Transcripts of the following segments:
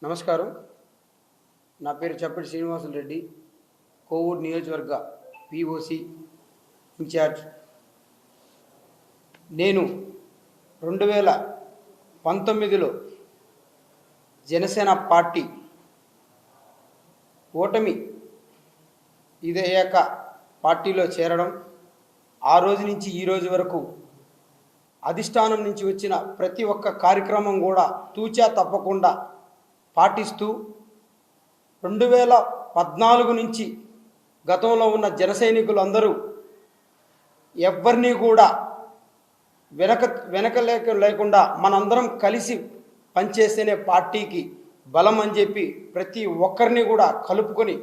నమస్కారం. నా పేరు చప్పటి శ్రీనివాసులు రెడ్డి, కోవూరు నియోజకవర్గ పిఓసి ఇన్ఛార్జ్. నేను 2019లో జనసేన పార్టీ ఓటమి ఇదయ్యాక పార్టీలో చేరడం, ఆ రోజు నుంచి ఈ రోజు వరకు అధిష్టానం నుంచి వచ్చిన ప్రతి ఒక్క కార్యక్రమం కూడా తూచా తప్పకుండా పాటిస్తూ 2014 నుంచి గతంలో ఉన్న జన సైనికులందరూ ఎవరిని కూడా వెనక లేకుండా మనందరం కలిసి పనిచేస్తేనే పార్టీకి బలం అని చెప్పి ప్రతి ఒక్కరిని కూడా కలుపుకొని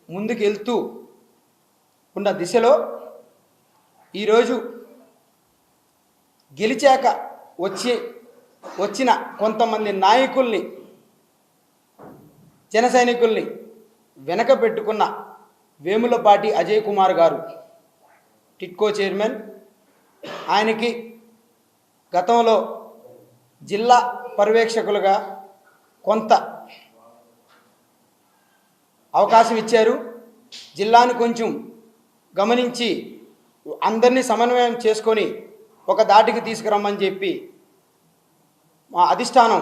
ముందుకు వెళ్తూ ఉన్న దిశలో ఈరోజు గెలిచాక వచ్చిన కొంతమంది నాయకుల్ని, జన సైనికుల్ని వెనక పెట్టుకున్న వేములపాటి అజయ్ కుమార్ గారు టిట్కో చైర్మన్. ఆయనకి గతంలో జిల్లా పర్యవేక్షకులుగా కొంత అవకాశం ఇచ్చారు. జిల్లాను కొంచెం గమనించి అందరినీ సమన్వయం చేసుకొని ఒక దాటికి తీసుకురమ్మని చెప్పి మా అధిష్టానం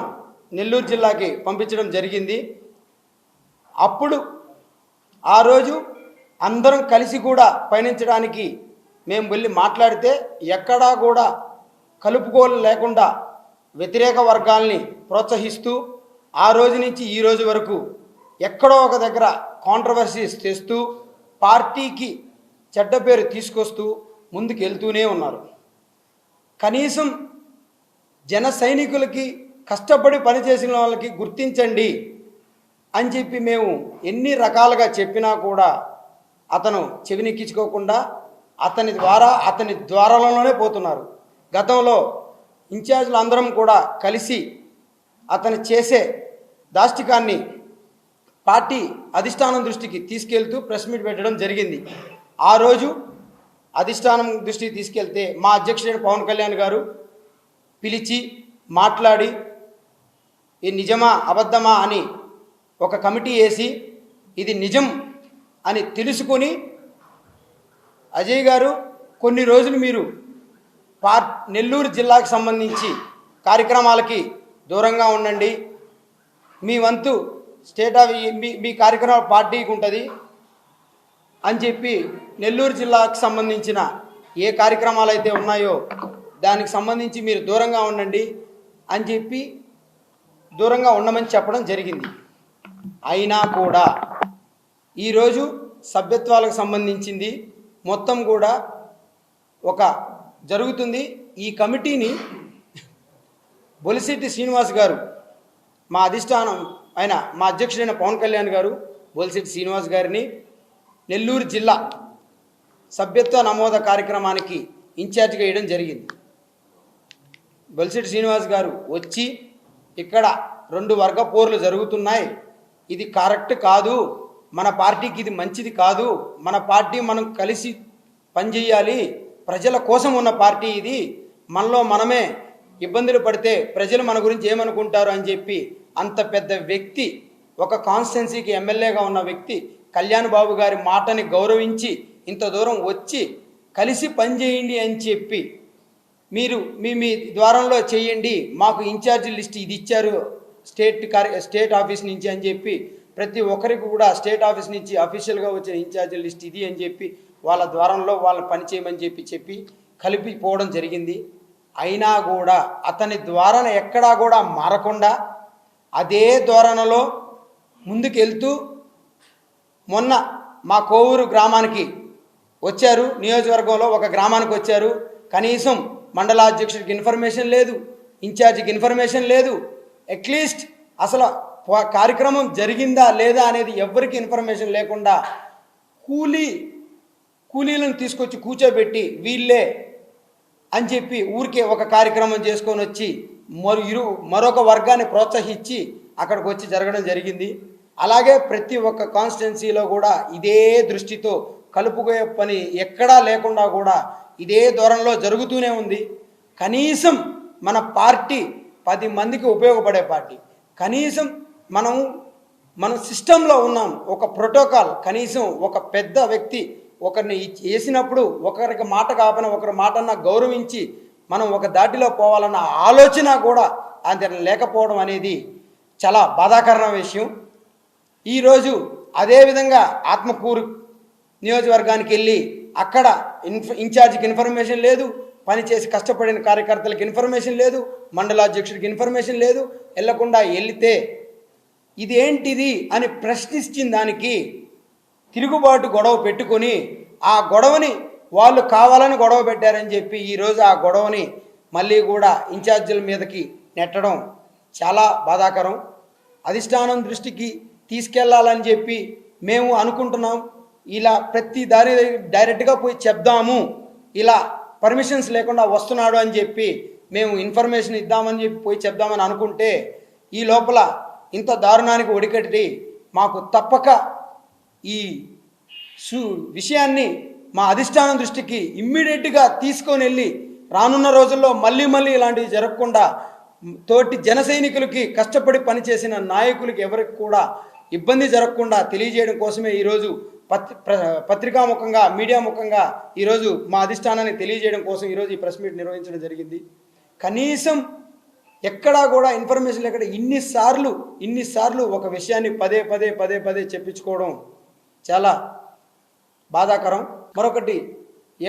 నెల్లూరు జిల్లాకి పంపించడం జరిగింది. అప్పుడు ఆ రోజు అందరం కలిసి కూడా పయనించడానికి మేము వెళ్ళి మాట్లాడితే ఎక్కడా కూడా కలుపుకోలు లేకుండా వ్యతిరేక వర్గాల్ని ప్రోత్సహిస్తూ ఆ రోజు నుంచి ఈ రోజు వరకు ఎక్కడో ఒక దగ్గర కాంట్రవర్సీస్ తెస్తూ పార్టీకి చెడ్డ పేరు తీసుకొస్తూ ముందుకు వెళ్తూనే ఉన్నారు. కనీసం జన సైనికులకి కష్టపడి పనిచేసిన వాళ్ళకి గుర్తించండి అని చెప్పి మేము ఎన్ని రకాలుగా చెప్పినా కూడా అతను చెవినెక్కించుకోకుండా అతని ద్వారాలోనే పోతున్నారు. గతంలో ఇన్ఛార్జీలు అందరం కూడా కలిసి అతను చేసే దాష్టికాన్ని పార్టీ అధిష్టానం దృష్టికి తీసుకెళ్తూ ప్రెస్ మీట్ పెట్టడం జరిగింది. ఆ రోజు అధిష్టానం దృష్టికి తీసుకెళ్తే మా అధ్యక్షుడైన పవన్ కళ్యాణ్ గారు పిలిచి మాట్లాడి ఇది నిజమా అబద్ధమా అని ఒక కమిటీ వేసి ఇది నిజం అని తెలుసుకొని, అజయ్ గారు కొన్ని రోజులు మీరు నెల్లూరు జిల్లాకు సంబంధించి కార్యక్రమాలకి దూరంగా ఉండండి, మీ వంతు మీ కార్యక్రమాలు పార్టీకి ఉంటుంది అని చెప్పి నెల్లూరు జిల్లాకు సంబంధించిన ఏ కార్యక్రమాలు అయితే ఉన్నాయో దానికి సంబంధించి మీరు దూరంగా ఉండండి అని చెప్పి దూరంగా ఉండమని చెప్పడం జరిగింది. అయినా కూడా ఈరోజు సభ్యత్వాలకు సంబంధించింది మొత్తం కూడా ఒక జరుగుతుంది. ఈ కమిటీని బొలిశెట్టి శ్రీనివాస్ గారు, మా అధిష్టానం మా అధ్యక్షుడైన పవన్ కళ్యాణ్ గారు బొలిశెట్టి శ్రీనివాస్ గారిని నెల్లూరు జిల్లా సభ్యత్వ నమోద కార్యక్రమానికి ఇన్ఛార్జిగా వేయడం జరిగింది. బొలిశెట్టి శ్రీనివాస్ గారు వచ్చి ఇక్కడ 2 వర్గ పోర్లు జరుగుతున్నాయి, ఇది కరెక్ట్ కాదు, మన పార్టీకి ఇది మంచిది కాదు, మన పార్టీ మనం కలిసి పనిచేయాలి, ప్రజల కోసం ఉన్న పార్టీ ఇది, మనలో మనమే ఇబ్బందులు పడితే ప్రజలు మన గురించి ఏమనుకుంటారు అని చెప్పి అంత పెద్ద వ్యక్తి, ఒక కాన్స్టిట్యున్సీకి ఎమ్మెల్యేగా ఉన్న వ్యక్తి కళ్యాణ్ బాబు గారి మాటని గౌరవించి ఇంత దూరం వచ్చి కలిసి పనిచేయండి అని చెప్పి మీరు మీ ద్వారంలో చేయండి, మాకు ఇన్ఛార్జి లిస్ట్ ఇది ఇచ్చారు స్టేట్ ఆఫీస్ నుంచి అని చెప్పి ప్రతి ఒక్కరికి కూడా స్టేట్ ఆఫీస్ నుంచి అఫీషియల్గా వచ్చిన ఇన్ఛార్జి లిస్ట్ ఇది అని చెప్పి వాళ్ళ ద్వారంలో వాళ్ళని పని చేయమని చెప్పి కలిపిపోవడం జరిగింది. అయినా కూడా అతని ద్వారాన ఎక్కడా కూడా మారకుండా అదే ధోరణలో ముందుకెళ్తూ మొన్న మా కోవూరు గ్రామానికి వచ్చారు, నియోజకవర్గంలో ఒక గ్రామానికి వచ్చారు. కనీసం మండలాధ్యక్షుడికి ఇన్ఫర్మేషన్ లేదు, ఇన్ఛార్జికి ఇన్ఫర్మేషన్ లేదు, అట్లీస్ట్ అసలు కార్యక్రమం జరిగిందా లేదా అనేది ఎవరికి ఇన్ఫర్మేషన్ లేకుండా కూలీలను తీసుకొచ్చి కూర్చోబెట్టి వీళ్ళే అని చెప్పి ఊరికే ఒక కార్యక్రమం చేసుకొని వచ్చి మరొక వర్గాన్ని ప్రోత్సహించి అక్కడికి వచ్చి జరగడం జరిగింది. అలాగే ప్రతి ఒక్క కాన్స్టిట్యున్సీలో కూడా ఇదే దృష్టితో కలుపుకోయే పని ఎక్కడా లేకుండా కూడా ఇదే ధోరణిలో జరుగుతూనే ఉంది. కనీసం మన పార్టీ 10 మందికి ఉపయోగపడే పార్టీ, కనీసం మనం సిస్టంలో ఉన్నాం. ఒక ప్రోటోకాల్, కనీసం ఒక పెద్ద వ్యక్తి ఒకరిని వేసినప్పుడు ఒకరికి మాట కాపన ఒకరి మాటన్నా గౌరవించి మనం ఒక దాటిలో పోవాలన్న ఆలోచన కూడా అది లేకపోవడం అనేది చాలా బాధాకరమైన విషయం. ఈరోజు అదేవిధంగా ఆత్మకూరు నియోజకవర్గానికి వెళ్ళి అక్కడ ఇన్ఛార్జికి ఇన్ఫర్మేషన్ లేదు, పనిచేసి కష్టపడిన కార్యకర్తలకు ఇన్ఫర్మేషన్ లేదు, మండలాధ్యక్షుడికి ఇన్ఫర్మేషన్ లేదు. వెళ్లకుండా వెళితే ఇదేంటిది అని ప్రశ్నించిన దానికి తిరుగుబాటు గొడవ పెట్టుకొని ఆ గొడవని వాళ్ళు కావాలని గొడవ పెట్టారని చెప్పి ఈరోజు ఆ గొడవని మళ్ళీ కూడా ఇన్ఛార్జీల మీదకి నెట్టడం చాలా బాధాకరం. అధిష్టానం దృష్టికి తీసుకెళ్లాలని చెప్పి మేము అనుకుంటున్నాం. ఇలా ప్రతి దారి డైరెక్ట్గా పోయి చెప్దాము, ఇలా పర్మిషన్స్ లేకుండా వస్తున్నాడు అని చెప్పి మేము ఇన్ఫర్మేషన్ ఇద్దామని చెప్పి పోయి చెప్దామని అనుకుంటే ఈ లోపల ఇంత దారుణానికి ఒడికట్టి మాకు తప్పక ఈ విషయాన్ని మా అధిష్టానం దృష్టికి ఇమ్మీడియట్గా తీసుకొని వెళ్ళి రానున్న రోజుల్లో మళ్ళీ ఇలాంటివి జరగకుండా తోటి జన సైనికులకి కష్టపడి పనిచేసిన నాయకులకి ఎవరికి కూడా ఇబ్బంది జరగకుండా తెలియజేయడం కోసమే ఈరోజు పత్రికాముఖంగా మీడియా ముఖంగా ఈరోజు మా అధిష్టానాన్ని తెలియజేయడం కోసం ఈరోజు ఈ ప్రెస్ మీట్ నిర్వహించడం జరిగింది. కనీసం ఎక్కడా కూడా ఇన్ఫర్మేషన్ ఎక్కడ ఇన్నిసార్లు ఒక విషయాన్ని పదే చెప్పించుకోవడం చాలా బాధాకరం. మరొకటి,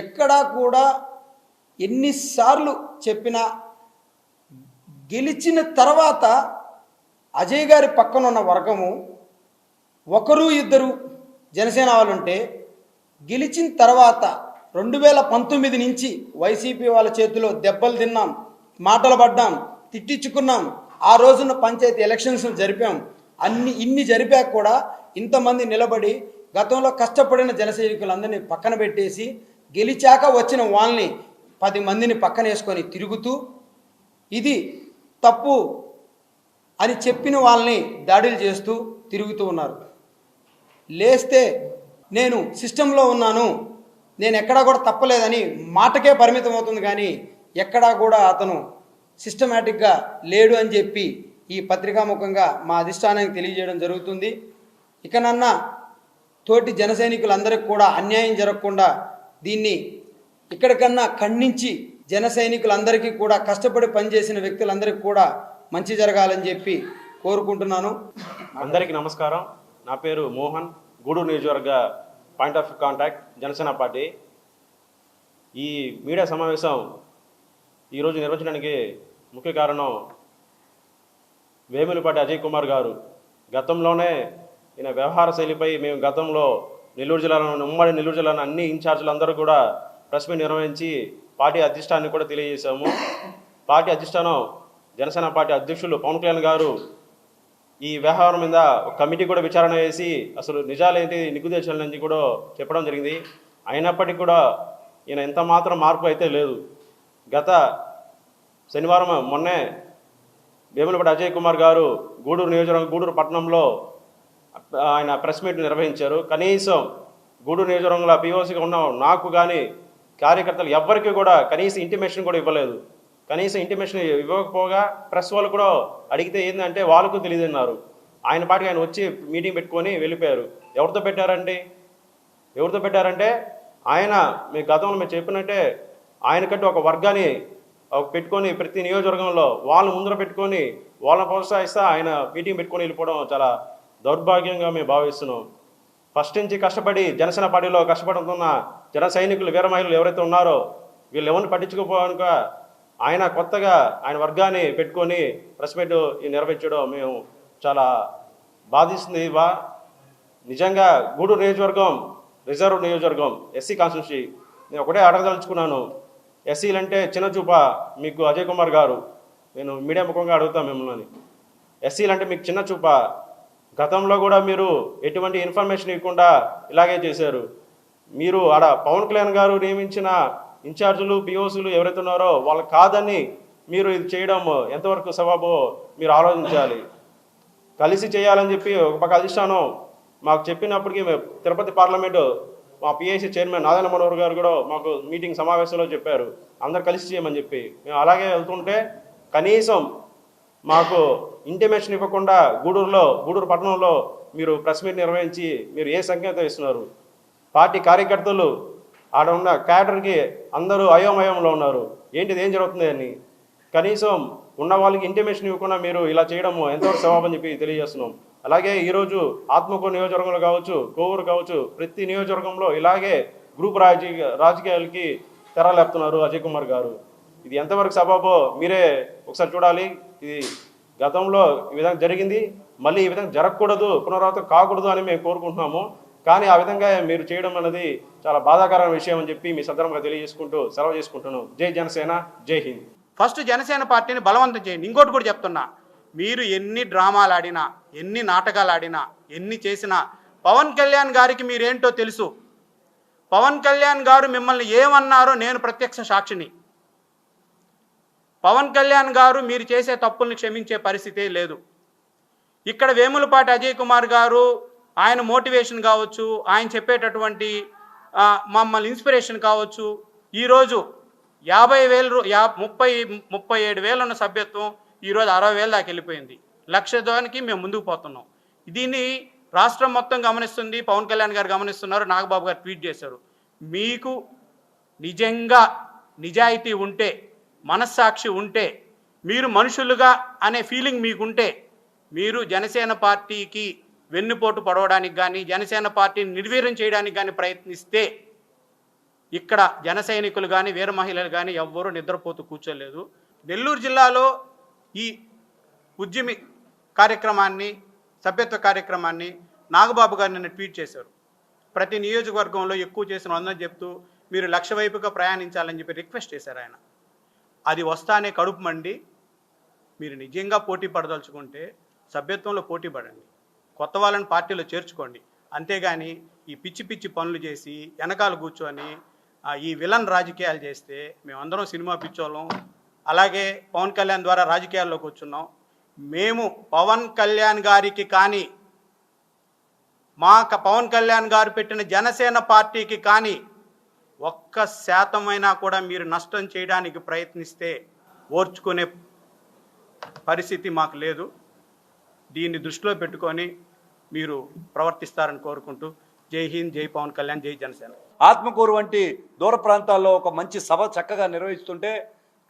ఎక్కడా కూడా ఎన్నిసార్లు చెప్పినా గెలిచిన తర్వాత అజయ్ గారి పక్కన ఉన్న వర్గము ఒకరు ఇద్దరు జనసేన వాళ్ళు ఉంటే, గెలిచిన తర్వాత 2019 నుంచి వైసీపీ వాళ్ళ చేతిలో దెబ్బలు తిన్నాం, మాటలు పడ్డాం, తిట్టించుకున్నాం. ఆ రోజున పంచాయతీ ఎలక్షన్స్ జరిపాం. ఇన్ని జరిపాక కూడా ఇంతమంది నిలబడి గతంలో కష్టపడిన జన సైనికులందరినీ పక్కన పెట్టేసి గెలిచాక వచ్చిన వాళ్ళని 10 మందిని పక్కన వేసుకొని తిరుగుతూ ఇది తప్పు అని చెప్పిన వాళ్ళని దాడులు చేస్తూ తిరుగుతూ ఉన్నారు. లేస్తే నేను సిస్టంలో ఉన్నాను, నేను ఎక్కడా కూడా తప్పలేదని మాటకే పరిమితం అవుతుంది, కానీ ఎక్కడా కూడా అతను సిస్టమేటిక్గా లేడు అని చెప్పి ఈ పత్రికాముఖంగా మా అధిష్టానానికి తెలియజేయడం జరుగుతుంది. ఇకనన్నా తోటి జన సైనికులందరికీ కూడా అన్యాయం జరగకుండా దీన్ని ఇక్కడికన్నా ఖండించి జన సైనికులందరికీ కూడా కష్టపడి పనిచేసిన వ్యక్తులందరికీ కూడా మంచి జరగాలని చెప్పి కోరుకుంటున్నాను. అందరికీ నమస్కారం. నా పేరు మోహన్, గూడూరు నియోజకవర్గ point of contact Janasena party. ఈ మీడియా సమావేశం ఈరోజు నిర్వహించడానికి ముఖ్య కారణం వేములపాటి అజయ్ కుమార్ గారు. గతంలోనే ఈయన వ్యవహార శైలిపై మేము గతంలో ఉమ్మడి నెల్లూరు జిల్లాలో అన్ని ఇన్ఛార్జీలు అందరూ కూడా ప్రెస్ మీట్ నిర్వహించి పార్టీ అధిష్టానాన్ని కూడా తెలియజేశాము. పార్టీ అధిష్టానం జనసేన పార్టీ అధ్యక్షులు పవన్ కళ్యాణ్ గారు ఈ వ్యవహారం మీద ఒక కమిటీ కూడా విచారణ చేసి అసలు నిజాలేంటి నిగ్గుదేశాలని కూడా చెప్పడం జరిగింది. అయినప్పటికీ కూడా ఈయన ఎంత మాత్రం మార్పు అయితే లేదు. గత శనివారం మొన్నే వేములపాటి అజయ్ కుమార్ గారు గూడూరు నియోజకవర్గం గూడూరు పట్టణంలో ఆయన ప్రెస్ మీట్ నిర్వహించారు. కనీసం గూడూరు నియోజకవర్గంలో పిఓసిగా ఉన్న నాకు కానీ కార్యకర్తలు ఎవ్వరికి కూడా కనీసం ఇంటిమేషన్ కూడా ఇవ్వలేదు. కనీసం ఇంటిమేషన్ ఇవ్వకపోగా ప్రెస్ వాళ్ళు కూడా అడిగితే ఏంటంటే వాళ్ళకు తెలియదన్నారు. ఆయన పాటికి ఆయన వచ్చి మీటింగ్ పెట్టుకొని వెళ్ళిపోయారు. ఎవరితో పెట్టారంటే ఆయన మీ గతంలో మీరు చెప్పినట్టే ఆయనకంటూ ఒక వర్గాన్ని పెట్టుకొని ప్రతి నియోజకవర్గంలో వాళ్ళని ముందర పెట్టుకొని వాళ్ళని ప్రోత్సహిస్తా ఆయన మీటింగ్ పెట్టుకొని వెళ్ళిపోవడం చాలా దౌర్భాగ్యంగా మేము భావిస్తున్నాం. ఫస్ట్ నుంచి కష్టపడి జనసేన పార్టీలో కష్టపడుతున్న జన సైనికులు వీర మహిళలు ఎవరైతే ఉన్నారో వీళ్ళు ఎవరిని పట్టించుకోపోవనుక ఆయన కొత్తగా ఆయన వర్గాన్ని పెట్టుకొని ప్రెస్ మీట్ నిర్వహించడం మేము చాలా బాధిస్తుంది. నిజంగా గూడూరు నియోజకవర్గం రిజర్వ్ నియోజకవర్గం ఎస్సీ కాన్స్టిట్యూన్సీ. నేను ఒకటే అడగదలుచుకున్నాను, ఎస్సీలు అంటే చిన్న చూప మీకు అజయ్ కుమార్ గారు? నేను మీడియా ముఖంగా అడుగుతాను మిమ్మల్ని, ఎస్సీలు అంటే మీకు చిన్న చూప? గతంలో కూడా మీరు ఎటువంటి ఇన్ఫర్మేషన్ ఇవ్వకుండా ఇలాగే చేశారు. మీరు ఆడ పవన్ కళ్యాణ్ గారు నియమించిన ఇన్ఛార్జీలు పిఓసీలు ఎవరైతే ఉన్నారో వాళ్ళు కాదని మీరు ఇది చేయడం ఎంతవరకు సవాబో మీరు ఆలోచించాలి. కలిసి చేయాలని చెప్పి ఒక పక్క అధిష్టానం మాకు చెప్పినప్పటికీ తిరుపతి పార్లమెంటు మా పిఐసి చైర్మన్ నారాయణ మనోహర్ గారు కూడా మాకు మీటింగ్ సమావేశంలో చెప్పారు అందరు కలిసి చేయమని చెప్పి. మేము అలాగే వెళ్తుంటే కనీసం మాకు ఇంటిమేషన్ ఇవ్వకుండా గూడూరు పట్టణంలో మీరు ప్రెస్ మీట్ నిర్వహించి మీరు ఏ సంకేతం ఇస్తున్నారు? పార్టీ కార్యకర్తలు ఆడ ఉన్న క్యాడర్కి అందరూ అయోమయంలో ఉన్నారు. ఏంటిది, ఏం జరుగుతుంది అని కనీసం ఉన్న వాళ్ళకి ఇంటిమేషన్ ఇవ్వకుండా మీరు ఇలా చేయడము ఎంతవరకు సవాబని చెప్పి తెలియజేస్తున్నాం. అలాగే ఈరోజు ఆత్మకూరు నియోజకవర్గంలో కావచ్చు, కోవూరు కావచ్చు, ప్రతి నియోజకవర్గంలో ఇలాగే గ్రూప్ రాజకీయాలకి తెరలేపుతున్నారు అజయ్ కుమార్ గారు. ఇది ఎంతవరకు సబాబో మీరే ఒకసారి చూడాలి. ఇది గతంలో ఈ విధంగా జరిగింది, మళ్ళీ ఈ విధంగా జరగకూడదు, పునరావృతం కాకూడదు అని మేము కోరుకుంటున్నాము. కానీ ఆ విధంగా మీరు చేయడం అనేది చాలా బాధాకరమైన విషయం అని చెప్పి మీ సందర్భంగా తెలియజేసుకుంటూ సెలవు చేసుకుంటున్నాను. జై జనసేన, జై హింద్. ఫస్ట్ జనసేన పార్టీని బలవంతం చేయండి. ఇంకోటి కూడా చెప్తున్నా, మీరు ఎన్ని డ్రామాలు ఆడినా, ఎన్ని నాటకాలు ఆడినా, ఎన్ని చేసినా పవన్ కళ్యాణ్ గారికి మీరేంటో తెలుసు. పవన్ కళ్యాణ్ గారు మిమ్మల్ని ఏమన్నారో నేను ప్రత్యక్ష సాక్షిని. పవన్ కళ్యాణ్ గారు మీరు చేసే తప్పుల్ని క్షమించే పరిస్థితే లేదు. ఇక్కడ వేములపాటి అజయ్ కుమార్ గారు ఆయన మోటివేషన్ కావచ్చు, ఆయన చెప్పేటటువంటి మమ్మల్ని ఇన్స్పిరేషన్ కావచ్చు, ఈరోజు 37,000 ఉన్న సభ్యత్వం ఈరోజు 60,000 దాకా వెళ్ళిపోయింది. 1,00,000 మేము ముందుకు పోతున్నాం. దీన్ని రాష్ట్రం మొత్తం గమనిస్తుంది, పవన్ కళ్యాణ్ గారు గమనిస్తున్నారు, నాగబాబు గారు ట్వీట్ చేశారు. మీకు నిజంగా నిజాయితీ ఉంటే, మనస్సాక్షి ఉంటే, మీరు మనుషులుగా అనే ఫీలింగ్ మీకుంటే, మీరు జనసేన పార్టీకి వెన్నుపోటు పడవడానికి కానీ, జనసేన పార్టీని నిర్వీర్యం చేయడానికి కానీ ప్రయత్నిస్తే ఇక్కడ జన సైనికులు కానీ, వీర మహిళలు కానీ ఎవ్వరూ నిద్రపోతూ కూర్చోలేదు. నెల్లూరు జిల్లాలో ఈ ఉద్యమి కార్యక్రమాన్ని, సభ్యత్వ కార్యక్రమాన్ని నాగబాబు గారు నిన్న ట్వీట్ చేశారు. ప్రతి నియోజకవర్గంలో ఎక్కువ చేసిన అందరూ చెప్తూ మీరు 1,00,000 వైపుగా ప్రయాణించాలని చెప్పి రిక్వెస్ట్ చేశారు ఆయన. అది వస్తానే కడుపు మండి, మీరు నిజంగా పోటీ పడదలుచుకుంటే సభ్యత్వంలో పోటీ పడండి, కొత్త వాళ్ళని పార్టీలో చేర్చుకోండి. అంతేగాని ఈ పిచ్చి పిచ్చి పనులు చేసి వెనకాల కూర్చొని ఈ విలన్ రాజకీయాలు చేస్తే మేమందరం సినిమా పిచ్చోళ్ళం. అలాగే పవన్ కళ్యాణ్ ద్వారా రాజకీయాల్లోకి వచ్చున్నాం. మేము పవన్ కళ్యాణ్ గారికి కానీ, పవన్ కళ్యాణ్ గారు పెట్టిన జనసేన పార్టీకి కానీ 1% కూడా మీరు నష్టం చేయడానికి ప్రయత్నిస్తే ఓర్చుకునే పరిస్థితి మాకు లేదు. దీన్ని దృష్టిలో పెట్టుకొని మీరు ప్రవర్తిస్తారని కోరుకుంటూ జై హింద్, జై పవన్ కళ్యాణ్, జై జనసేన. ఆత్మకూరు వంటి దూర ప్రాంతాల్లో ఒక మంచి సభ చక్కగా నిర్వహిస్తుంటే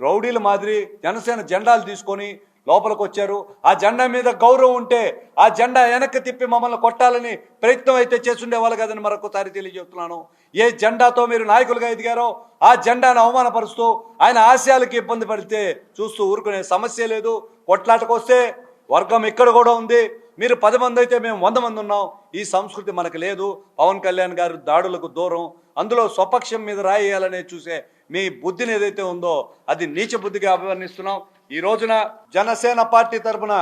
రౌడీల మాదిరి జనసేన జెండాలు తీసుకొని లోపలికి వచ్చారు. ఆ జెండా మీద గౌరవం ఉంటే ఆ జెండా వెనక్కి తిప్పి మమ్మల్ని కొట్టాలని ప్రయత్నం అయితే చేస్తుండేవాళ్ళు కదని మరొకసారి తెలియజేస్తున్నాను. ఏ జెండాతో మీరు నాయకులుగా ఎదిగారో ఆ జెండాను అవమానపరుస్తూ ఆయన ఆశయాలకి ఇబ్బంది పడితే చూస్తూ ఊరుకునే సమస్య లేదు. కొట్లాటకు వస్తే వర్గం ఇక్కడ కూడా ఉంది. మీరు 10 మంది అయితే మేము 100 మంది ఉన్నాం. ఈ సంస్కృతి మనకు లేదు. పవన్ కళ్యాణ్ గారు దాడులకు దూరం, అందులో స్వపక్షం మీద రాయేయాలనే చూసే మీ బుద్ధిని ఏదైతే ఉందో అది నీచ బుద్ధిగా అభివర్ణిస్తున్నాం. ఈ రోజున జనసేన పార్టీ తరఫున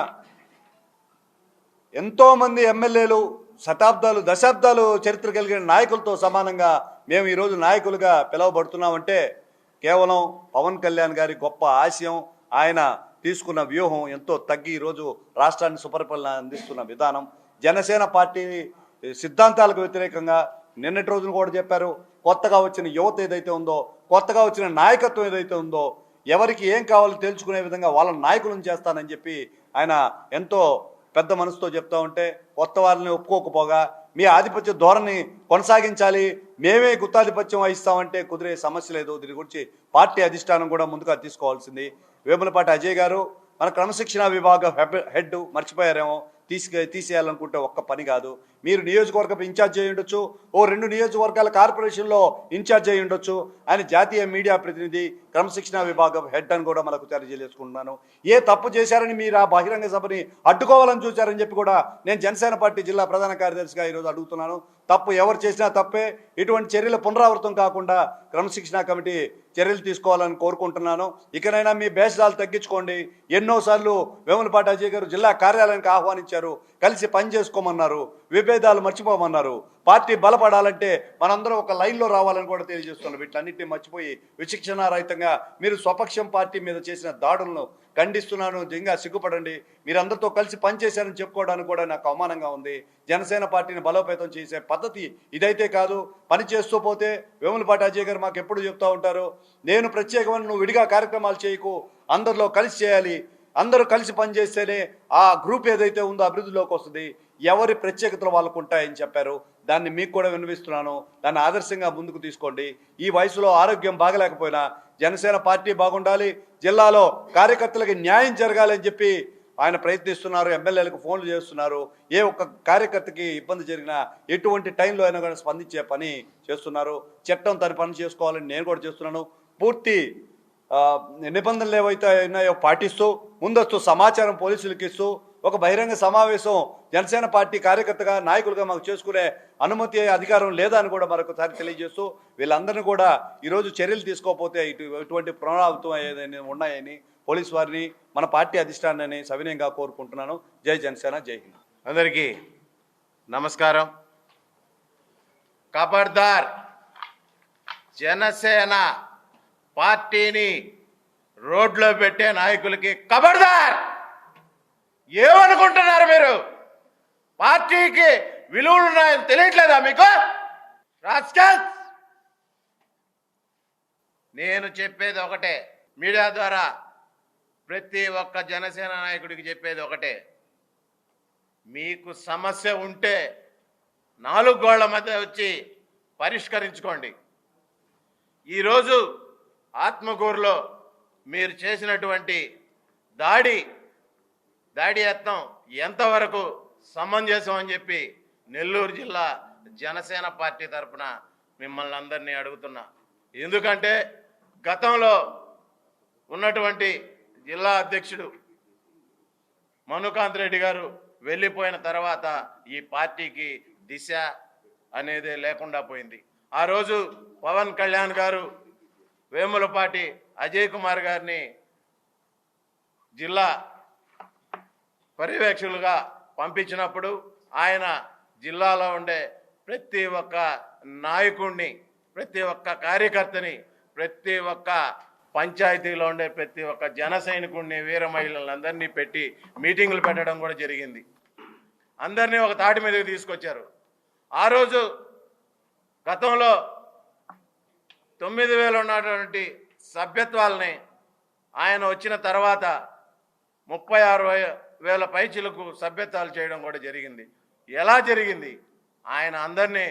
ఎంతోమంది ఎమ్మెల్యేలు, దశాబ్దాలు చరిత్ర కలిగిన నాయకులతో సమానంగా మేము ఈరోజు నాయకులుగా పిలువబడుతున్నామంటే కేవలం పవన్ కళ్యాణ్ గారి గొప్ప ఆశయం, ఆయన తీసుకున్న వ్యూహం ఎంతో తగ్గి ఈరోజు రాష్ట్రాన్ని సుపరిపాలన అందిస్తున్న విధానం, జనసేన పార్టీ సిద్ధాంతాలకు వ్యతిరేకంగా నిన్నటి రోజున కూడా చెప్పారు. కొత్తగా వచ్చిన యువత ఏదైతే ఉందో, కొత్తగా వచ్చిన నాయకత్వం ఏదైతే ఉందో, ఎవరికి ఏం కావాలో తెలుసుకునే విధంగా వాళ్ళ నాయకులను చేస్తానని చెప్పి ఆయన ఎంతో పెద్ద మనసుతో చెప్తా ఉంటే కొత్త వారిని ఒప్పుకోకపోగా మీ ఆధిపత్య ధోరణి కొనసాగించాలి, మేమే గుత్తాధిపత్యం వహిస్తామంటే కుదిరే సమస్య లేదు. దీని గురించి పార్టీ అధిష్టానం కూడా ముందుగా తీసుకోవాల్సింది. వేములపాటి అజయ్ గారు మన క్రమశిక్షణ విభాగం హెడ్ మర్చిపోయారేమో, తీసేయాలనుకుంటే ఒక్క పని కాదు. మీరు నియోజకవర్గం ఇన్ఛార్జ్ అయ్యి ఉండొచ్చు, 2 నియోజకవర్గాల కార్పొరేషన్లో ఇన్ఛార్జ్ అయ్యి ఉండొచ్చు. ఆయన జాతీయ మీడియా ప్రతినిధి, క్రమశిక్షణ విభాగం హెడ్ అని కూడా మనకు తెలియజేసుకుంటున్నాను. ఏ తప్పు చేశారని మీరు ఆ బహిరంగ సభని అడ్డుకోవాలని చూశారని చెప్పి కూడా నేను జనసేన పార్టీ జిల్లా ప్రధాన కార్యదర్శిగా ఈరోజు అడుగుతున్నాను. తప్పు ఎవరు చేసినా తప్పే. ఇటువంటి చర్యల పునరావృతం కాకుండా క్రమశిక్షణ కమిటీ చర్యలు తీసుకోవాలని కోరుకుంటున్నాను. ఇకనైనా మీ భేషాలు తగ్గించుకోండి. ఎన్నోసార్లు వేములపాటి అజయ్ గారు జిల్లా కార్యాలయానికి ఆహ్వానించారు, కలిసి పని చేసుకోమన్నారు, విభేదాలు మర్చిపోమన్నారు. పార్టీ బలపడాలంటే మనందరం ఒక లైన్లో రావాలని కూడా తెలియజేస్తున్నాం. వీటన్నిటిని మర్చిపోయి విచక్షణారహితంగా మీరు స్వపక్షం పార్టీ మీద చేసిన దాడులను ఖండిస్తున్నాను. నిజంగా సిగ్గుపడండి. మీరందరితో కలిసి పనిచేశారని చెప్పుకోవడానికి కూడా నాకు అవమానంగా ఉంది. జనసేన పార్టీని బలోపేతం చేసే పద్ధతి ఇదైతే కాదు. పని చేస్తూ పోతే వేములపాటి అజయ్ గారు మాకు ఎప్పుడు చెప్తూ ఉంటారు, నేను ప్రత్యేకమైన నువ్వు విడిగా కార్యక్రమాలు చేయకు, అందరిలో కలిసి చేయాలి, అందరూ కలిసి పనిచేస్తేనే ఆ గ్రూప్ ఏదైతే ఉందో అభివృద్ధిలోకి వస్తుంది, ఎవరి ప్రత్యేకతలు వాళ్ళకు ఉంటాయని చెప్పారు. దాన్ని మీకు కూడా వినిపిస్తున్నాను. దాన్ని ఆదర్శంగా ముందుకు తీసుకోండి. ఈ వయసులో ఆరోగ్యం బాగలేకపోయినా జనసేన పార్టీ బాగుండాలి, జిల్లాలో కార్యకర్తలకి న్యాయం జరగాలని చెప్పి ఆయన ప్రయత్నిస్తున్నారు. ఎమ్మెల్యేలకు ఫోన్లు చేస్తున్నారు. ఏ ఒక్క కార్యకర్తకి ఇబ్బంది జరిగినా ఎటువంటి టైంలో అయినా కూడా స్పందించే పని చేస్తున్నారు. చట్టం తన పని చేసుకోవాలని నేను కూడా చేస్తున్నాను. పూర్తి నిబంధనలు ఏవైతే ఉన్నాయో పాటిస్తూ ముందస్తు సమాచారం పోలీసులకు ఇస్తూ ఒక బహిరంగ సమావేశం జనసేన పార్టీ కార్యకర్తగా నాయకులుగా మాకు చేసుకునే అనుమతి అధికారం లేదా అని కూడా మరొకసారి తెలియజేస్తూ వీళ్ళందరినీ కూడా ఈరోజు చర్యలు తీసుకోకపోతే ఇటువంటి పునరావృతం ఏదైనా ఉన్నాయని పోలీసు వారిని మన పార్టీ అధిష్టానాన్ని సవినయంగా కోరుకుంటున్నాను. జై జనసేన, జై హింద్. అందరికీ నమస్కారం. ఖబర్దార్, జనసేన పార్టీని రోడ్లో పెట్టే నాయకులకి ఖబర్దార్. ఏమనుకుంటున్నారు మీరు? పార్టీకి విలువలు ఉన్నాయని తెలియట్లేదా మీకు? రాస్కల్స్, నేను చెప్పేది ఒకటే, మీడియా ద్వారా ప్రతి ఒక్క జనసేన నాయకుడికి చెప్పేది ఒకటే, మీకు సమస్య ఉంటే 4 గోళ్ల మధ్య వచ్చి పరిష్కరించుకోండి. ఈరోజు ఆత్మకూరులో మీరు చేసినటువంటి దాడి యత్నం ఎంతవరకు సమంజసం అని చెప్పి నెల్లూరు జిల్లా జనసేన పార్టీ తరఫున మిమ్మల్ని అందరినీ అడుగుతున్నా. ఎందుకంటే గతంలో ఉన్నటువంటి జిల్లా అధ్యక్షుడు మనుకాంత్ రెడ్డి గారు వెళ్ళిపోయిన తర్వాత ఈ పార్టీకి దిశ అనేది లేకుండా పోయింది. ఆ రోజు పవన్ కళ్యాణ్ గారు వేములపాటి అజయ్ కుమార్ గారిని జిల్లా పర్యవేక్షకులుగా పంపించినప్పుడు ఆయన జిల్లాలో ఉండే ప్రతి ఒక్క నాయకుడిని, ప్రతి ఒక్క కార్యకర్తని, ప్రతి ఒక్క పంచాయతీలో ఉండే ప్రతి ఒక్క జన సైనికుడిని, వీర మహిళలందరినీ పెట్టి మీటింగులు పెట్టడం కూడా జరిగింది. అందరినీ ఒక తాటి మీదకి తీసుకొచ్చారు. ఆ రోజు గతంలో 9,000 ఉన్నటువంటి సభ్యత్వాలని ఆయన వచ్చిన తర్వాత 36,000 పైచిలకు సభ్యత్వాలు చేయడం కూడా జరిగింది. ఎలా జరిగింది? ఆయన అందరినీ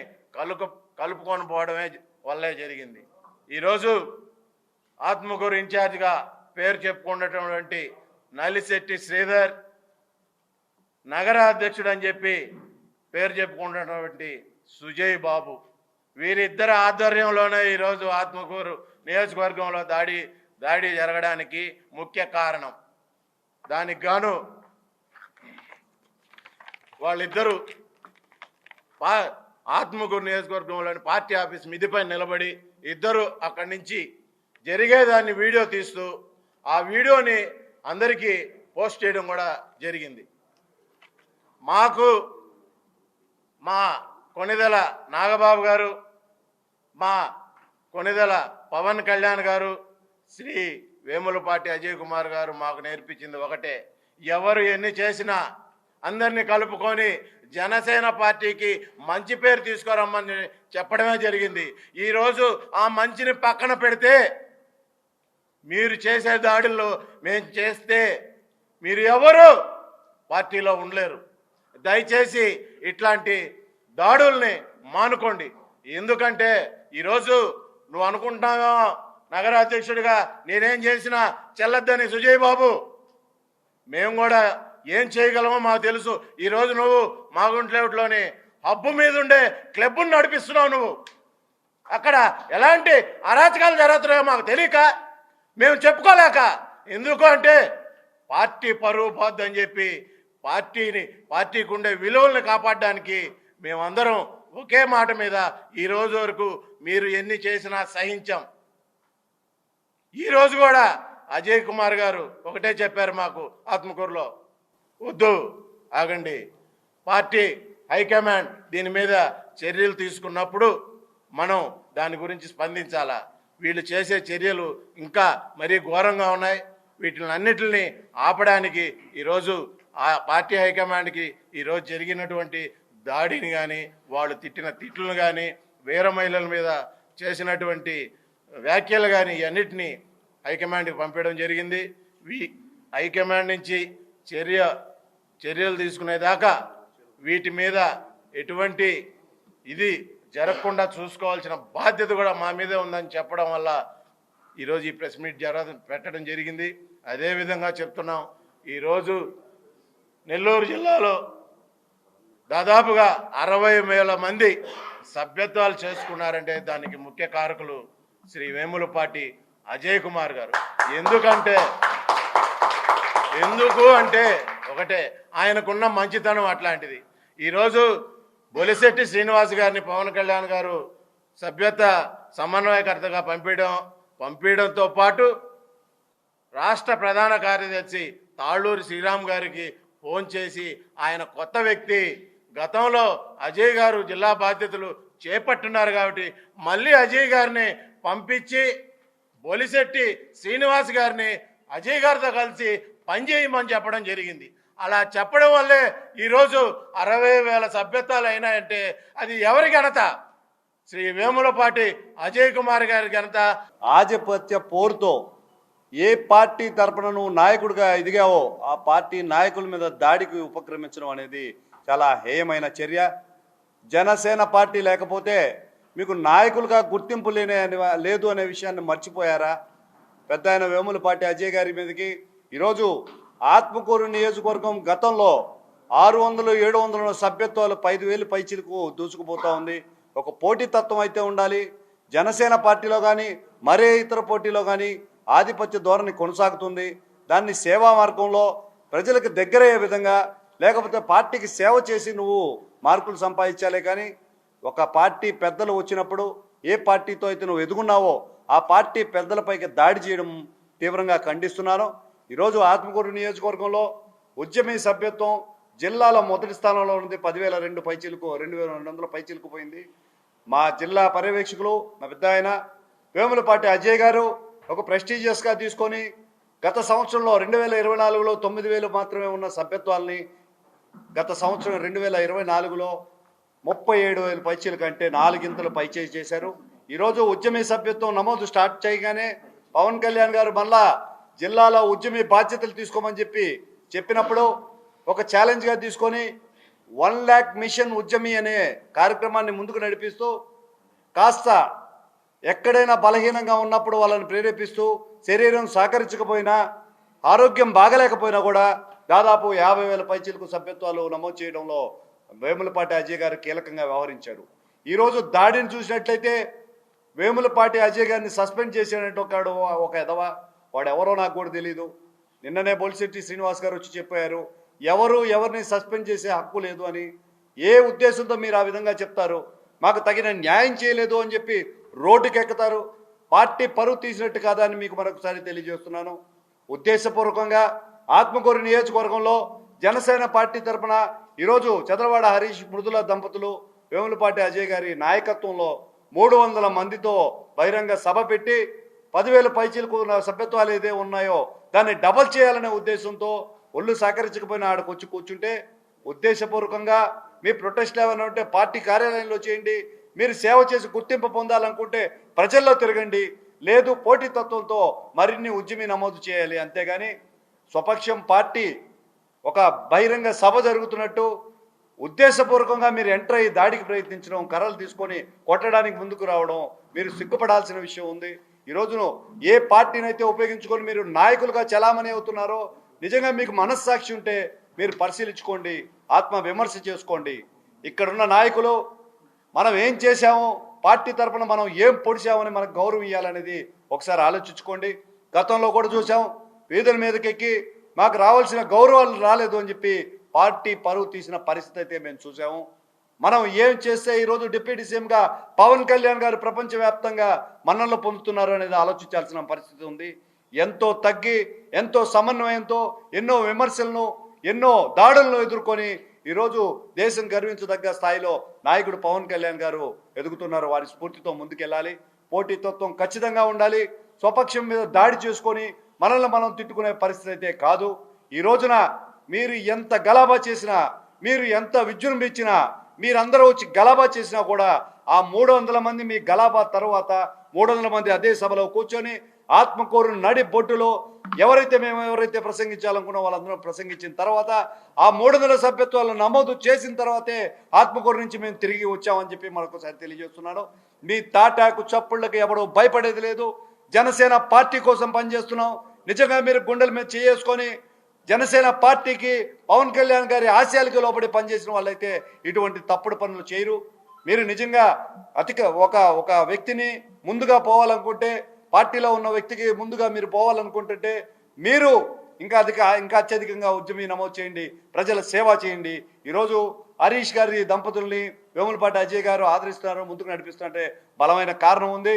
కలుపుకొని పోవడమే వల్లే జరిగింది. ఈరోజు ఆత్మకూరు ఇన్ఛార్జిగా పేరు చెప్పుకున్నటువంటి నలిశెట్టి శ్రీధర్, నగర అధ్యక్షుడు అని చెప్పి పేరు చెప్పుకున్నటువంటి సుజయ్ బాబు, వీరిద్దరి ఆధ్వర్యంలోనే ఈరోజు ఆత్మకూరు నియోజకవర్గంలో దాడి జరగడానికి ముఖ్య కారణం. దానికి గాను వాళ్ళిద్దరూ ఆత్మకూరు నియోజకవర్గంలోని పార్టీ ఆఫీస్ మిదిపై నిలబడి ఇద్దరు అక్కడి నుంచి జరిగేదాన్ని వీడియో తీస్తూ ఆ వీడియోని అందరికీ పోస్ట్ చేయడం కూడా జరిగింది. మాకు మా కొణిదెల నాగబాబు గారు, మా కొణిదెల పవన్ కళ్యాణ్ గారు, శ్రీ వేములపాటి అజయ్ కుమార్ గారు మాకు నేర్పించింది ఒకటే, ఎవరు ఎన్ని చేసినా అందరినీ కలుపుకొని జనసేన పార్టీకి మంచి పేరు తీసుకురమ్మని చెప్పడమే జరిగింది. ఈరోజు ఆ మంచిని పక్కన పెడితే మీరు చేసే దాడుల్లో మేము చేస్తే మీరు ఎవరు పార్టీలో ఉండలేరు. దయచేసి ఇట్లాంటి దాడుల్ని మానుకోండి. ఎందుకంటే ఈరోజు నువ్వు అనుకుంటున్నావో నగరాధ్యక్షుడిగా నేనేం చేసినా చెల్లద్దని సుజయ్ బాబు, మేము కూడా ఏం చేయగలమో మాకు తెలుసు. ఈరోజు నువ్వు మాగుంట్లేవుట్లోని హబ్బు మీద ఉండే క్లబ్ను నడిపిస్తున్నావు. నువ్వు అక్కడ ఎలాంటి అరాచకాలు జరుగుతున్నాయో మాకు తెలియక మేము చెప్పుకోలేక, ఎందుకు అంటే పార్టీ పరువు పోద్దని చెప్పి పార్టీకి ఉండే విలువల్ని కాపాడడానికి మేమందరం ఒకే మాట మీద ఈ రోజు వరకు మీరు ఎన్ని చేసినా సహించాం. ఈరోజు కూడా అజయ్ కుమార్ గారు ఒకటే చెప్పారు మాకు ఆత్మకూరులో, వద్దు ఆగండి, పార్టీ హైకమాండ్ దీని మీద చర్యలు తీసుకున్నప్పుడు మనం దాని గురించి స్పందించాలా. వీళ్ళు చేసే చర్యలు ఇంకా మరీ ఘోరంగా ఉన్నాయి. వీటిని అన్నిటిని ఆపడానికి ఈరోజు ఆ పార్టీ హైకమాండ్కి ఈరోజు జరిగినటువంటి దాడిని కానీ, వాళ్ళు తిట్టిన తిట్లను కానీ, వీర మహిళల మీద చేసినటువంటి వ్యాఖ్యలు కానీ అన్నిటినీ హైకమాండ్కి పంపించడం జరిగింది. హైకమాండ్ నుంచి చర్యలు తీసుకునేదాకా వీటి మీద ఎటువంటి ఇది జరగకుండా చూసుకోవాల్సిన బాధ్యత కూడా మా మీదే ఉందని చెప్పడం వల్ల ఈరోజు ఈ ప్రెస్ మీట్ పెట్టడం జరిగింది. అదేవిధంగా చెప్తున్నాం, ఈరోజు నెల్లూరు జిల్లాలో దాదాపుగా 60,000 మంది సభ్యత్వాలు చేసుకున్నారంటే దానికి ముఖ్య కారకులు శ్రీ వేములపాటి అజయ్ కుమార్ గారు. ఎందుకు అంటే ఒకటే, ఆయనకున్న మంచితనం అట్లాంటిది. ఈరోజు బొలిశెట్టి శ్రీనివాస్ గారిని పవన్ కళ్యాణ్ గారు సభ్యత సమన్వయకర్తగా పంపించడంతో పాటు రాష్ట్ర ప్రధాన కార్యదర్శి తాళ్ళూరి శ్రీరామ్ గారికి ఫోన్ చేసి ఆయన కొత్త వ్యక్తి, గతంలో అజయ్ గారు జిల్లా బాధ్యతలు చేపట్టున్నారు కాబట్టి మళ్ళీ అజయ్ గారిని పంపించి బొలిశెట్టి శ్రీనివాస్ గారిని అజయ్ గారితో కలిసి పనిచేయమని చెప్పడం జరిగింది. అలా చెప్పడం వల్లే ఈరోజు 60,000 సభ్యత్వాలు అయినాయంటే అది ఎవరి ఘనత? శ్రీ వేములపాటి అజయ్ కుమార్ గారి ఘనత. ఆధిపత్య పోరుతో ఏ పార్టీ తరపున నువ్వు నాయకుడిగా ఎదిగావో ఆ పార్టీ నాయకుల మీద దాడికి ఉపక్రమించడం అనేది చాలా హేయమైన చర్య. జనసేన పార్టీ లేకపోతే మీకు నాయకులుగా గుర్తింపు లేదు అనే విషయాన్ని మర్చిపోయారా? పెద్ద ఆయన వేములపాటి అజయ్ గారి మీదకి ఈరోజు ఆత్మకూరు నియోజకవర్గం గతంలో 600-700 సభ్యత్వాలు 5,000 పైచిలకు దూసుకుపోతూ ఉంది. ఒక పోటీతత్వం అయితే ఉండాలి. జనసేన పార్టీలో కానీ మరే ఇతర పోటీలో కానీ ఆధిపత్య ధోరణి కొనసాగుతుంది. దాన్ని సేవా మార్గంలో ప్రజలకు దగ్గరయ్యే విధంగా, లేకపోతే పార్టీకి సేవ చేసి నువ్వు మార్కులు సంపాదించాలే కానీ ఒక పార్టీ పెద్దలు వచ్చినప్పుడు ఏ పార్టీతో అయితే నువ్వు ఎదుగున్నావో ఆ పార్టీ పెద్దలపైకి దాడి చేయడం తీవ్రంగా ఖండిస్తున్నాను. ఈరోజు ఆత్మకూరు నియోజకవర్గంలో ఉద్యమీ సభ్యత్వం జిల్లాలో మొదటి స్థానంలో ఉంది. 10,002 పైచీలకు 2,200 పైచీలకు పోయింది. మా జిల్లా పర్యవేక్షకులు మా పెద్ద ఆయన వేములపాటి అజయ్ గారు ఒక ప్రెస్టీజియస్గా తీసుకొని గత సంవత్సరంలో 2024లో 9,000 మాత్రమే ఉన్న సభ్యత్వాలని గత సంవత్సరం 2024లో 37,000 పైచీల కంటే 4 పైచేసి చేశారు. ఈరోజు ఉద్యమీ సభ్యత్వం నమోదు స్టార్ట్ చేయగానే పవన్ కళ్యాణ్ గారు మళ్ళా జిల్లాలో ఉద్యమీ బాధ్యతలు తీసుకోమని చెప్పినప్పుడు ఒక ఛాలెంజ్గా తీసుకొని 1 lakh మిషన్ ఉద్యమీ అనే కార్యక్రమాన్ని ముందుకు నడిపిస్తూ కాస్త ఎక్కడైనా బలహీనంగా ఉన్నప్పుడు వాళ్ళని ప్రేరేపిస్తూ శరీరం సహకరించకపోయినా ఆరోగ్యం బాగలేకపోయినా కూడా దాదాపు 50,000 పైచీలకు సభ్యత్వాలు నమోదు చేయడంలో వేములపాటి అజయ్ గారు కీలకంగా వ్యవహరించారు. ఈరోజు దాడిని చూసినట్లయితే వేములపాటి అజయ్ గారిని సస్పెండ్ చేసినట్టు ఒక ఎదవ, వాడు ఎవరో నాకు కూడా తెలియదు. నిన్ననే బొలిశెట్టి శ్రీనివాస్ గారు వచ్చి చెప్పారు ఎవరిని సస్పెండ్ చేసే హక్కు లేదు అని. ఏ ఉద్దేశంతో మీరు ఆ విధంగా చెప్తారు? మాకు తగిన న్యాయం చేయలేదు అని చెప్పి రోడ్డుకి ఎక్కుతారు. పార్టీ పరువు తీసినట్టు కాదా అని మీకు మరొకసారి తెలియజేస్తున్నాను. ఉద్దేశపూర్వకంగా ఆత్మకూరు నియోజకవర్గంలో జనసేన పార్టీ తరఫున ఈరోజు చంద్రవాడ హరీష్ మృదుల దంపతులు వేములపాటి అజయ్ గారి నాయకత్వంలో 300 మందితో బహిరంగ సభ పెట్టి 10,000 పైచీలకు సభ్యత్వాలు ఏదే ఉన్నాయో దాన్ని డబల్ చేయాలనే ఉద్దేశంతో ఒళ్ళు సహకరించకపోయినా ఆడకు వచ్చి కూర్చుంటే ఉద్దేశపూర్వకంగా మీ ప్రొటెస్ట్ ఏమైనా ఉంటే పార్టీ కార్యాలయంలో చేయండి. మీరు సేవ చేసి గుర్తింపు పొందాలనుకుంటే ప్రజల్లో తిరగండి. లేదు పోటీతత్వంతో మరిన్ని ఉద్యమీ నమోదు చేయాలి. అంతేగాని స్వపక్షం పార్టీ ఒక బహిరంగ సభ జరుగుతున్నట్టు ఉద్దేశపూర్వకంగా మీరు ఎంటర్ అయ్యి దాడికి ప్రయత్నించడం, కర్రలు తీసుకొని కొట్టడానికి ముందుకు రావడం మీరు సిగ్గుపడాల్సిన విషయం ఉంది. ఈరోజును ఏ పార్టీనైతే ఉపయోగించుకొని మీరు నాయకులుగా చలామణి అవుతున్నారో నిజంగా మీకు మనస్సాక్షి ఉంటే మీరు పరిశీలించుకోండి, ఆత్మ విమర్శ చేసుకోండి. ఇక్కడున్న నాయకులు మనం ఏం చేశామో, పార్టీ తరఫున మనం ఏం పొడిచామని మనకు గౌరవం ఇవ్వాలనేది ఒకసారి ఆలోచించుకోండి. గతంలో కూడా చూసాం, వీధుల మీదకెక్కి మాకు రావాల్సిన గౌరవాలు రాలేదు అని చెప్పి పార్టీ పరువు తీసిన పరిస్థితి అయితే మేము చూసాము. మనం ఏం చేస్తే ఈరోజు డిప్యూటీ సీఎంగా పవన్ కళ్యాణ్ గారు ప్రపంచవ్యాప్తంగా మన్ననలు పొందుతున్నారు అనేది ఆలోచించాల్సిన పరిస్థితి ఉంది. ఎంతో తగ్గి ఎంతో సమన్వయంతో ఎన్నో విమర్శలను ఎన్నో దాడులను ఎదుర్కొని ఈరోజు దేశం గర్వించదగ్గ స్థాయిలో నాయకుడు పవన్ కళ్యాణ్ గారు ఎదుగుతున్నారు. వారి స్ఫూర్తితో ముందుకెళ్ళాలి. పోటీతత్వం ఖచ్చితంగా ఉండాలి. స్వపక్షం మీద దాడి చేసుకొని మనల్ని మనం తిట్టుకునే పరిస్థితి అయితే కాదు. ఈ రోజున మీరు ఎంత గలాబా చేసినా, మీరు ఎంత విజృంభించినా, మీరందరూ వచ్చి గలాబా చేసినా కూడా ఆ 300 మంది మీ గలాబా తర్వాత 300 మంది అదే సభలో కూర్చొని ఆత్మకూరు నడి బొట్టులో మేము ఎవరైతే ప్రసంగించాలనుకున్నా వాళ్ళందరూ ప్రసంగించిన తర్వాత ఆ 300 సభ్యత్వాలు నమోదు చేసిన తర్వాతే ఆత్మకూరు నుంచి మేము తిరిగి వచ్చామని చెప్పి మరొకసారి తెలియజేస్తున్నాను. మీ తాటాకు చప్పుళ్ళకి ఎవడో భయపడేది లేదు. జనసేన పార్టీ కోసం పనిచేస్తున్నాం. నిజంగా మీరు గుండెల మీద చేసుకొని జనసేన పార్టీకి పవన్ కళ్యాణ్ గారి ఆశయాలకు లోబడి పనిచేసిన వాళ్ళైతే ఇటువంటి తప్పుడు పనులు చేయరు. మీరు నిజంగా ఒక వ్యక్తిని ముందుగా పోవాలనుకుంటే, పార్టీలో ఉన్న వ్యక్తికి ముందుగా మీరు పోవాలనుకుంటుంటే మీరు ఇంకా అత్యధికంగా ఉద్యమీ నమోదు చేయండి, ప్రజల సేవ చేయండి. ఈరోజు హరీష్ గారి దంపతుల్ని వేములపాటి అజయ్ గారు ఆదరిస్తున్నారు, ముందుకు నడిపిస్తున్నారంటే బలమైన కారణం ఉంది.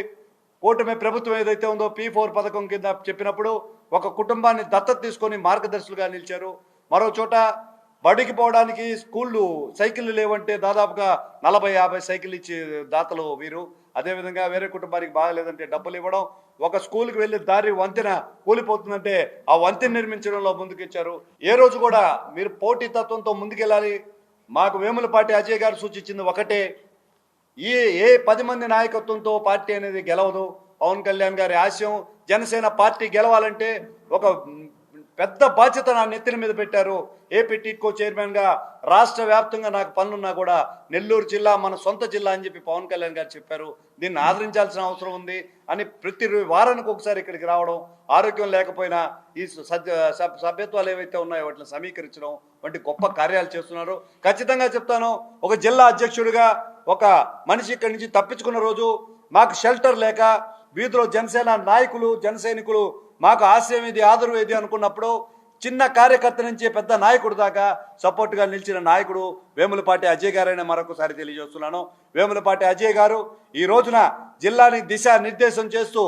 కూటమి ప్రభుత్వం ఏదైతే ఉందో P4 పథకం కింద చెప్పినప్పుడు ఒక కుటుంబాన్ని దత్తత తీసుకొని మార్గదర్శులుగా నిలిచారు. మరో చోట బడికి పోవడానికి స్కూళ్ళు సైకిళ్ళు లేవంటే దాదాపుగా 40-50 సైకిళ్ళు ఇచ్చి దాతలు వీరు. అదేవిధంగా వేరే కుటుంబానికి బాగలేదంటే డబ్బులు ఇవ్వడం, ఒక స్కూల్కి వెళ్ళి దారి వంతెన కూలిపోతుందంటే ఆ వంతెన నిర్మించడంలో ముందుకిచ్చారు. ఏ రోజు కూడా మీరు పోటీతత్వంతో ముందుకెళ్ళాలి. మాకు వేములపాటి అజయ్ గారు సూచించింది ఒకటే, ఏ 10 మంది నాయకత్వంతో పార్టీ అనేది గెలవదు. పవన్ కళ్యాణ్ గారి ఆశయం జనసేన పార్టీ గెలవాలంటే ఒక పెద్ద బాధ్యత నా నెత్తిన మీద పెట్టారు. ఏపీ టిడ్కో చైర్మన్గా రాష్ట్ర వ్యాప్తంగా నాకు పనులున్నా కూడా నెల్లూరు జిల్లా మన సొంత జిల్లా అని చెప్పి పవన్ కళ్యాణ్ గారు చెప్పారు. దీన్ని ఆదరించాల్సిన అవసరం ఉంది అని ప్రతి వారానికి ఒకసారి ఇక్కడికి రావడం, ఆరోగ్యం లేకపోయినా ఈ సభ్యత్వాలు ఏవైతే ఉన్నాయో వాటిని సమీకరించడం వంటి గొప్ప కార్యాలు చేస్తున్నారు. ఖచ్చితంగా చెప్తాను, ఒక జిల్లా అధ్యక్షుడిగా ఒక మనిషి ఇక్కడి నుంచి తప్పించుకున్న రోజు మాకు షెల్టర్ లేక వీధిలో జనసేన నాయకులు జన సైనికులు మాకు ఆశయం ఇది ఆదరవు ఇది అనుకున్నప్పుడు చిన్న కార్యకర్త నుంచి పెద్ద నాయకుడు దాకా సపోర్ట్గా నిలిచిన నాయకుడు వేములపాటి అజయ్ గారని మరొకసారి తెలియజేస్తున్నాను. వేములపాటి అజయ్ గారు ఈ రోజున జిల్లాని దిశానిర్దేశం చేస్తూ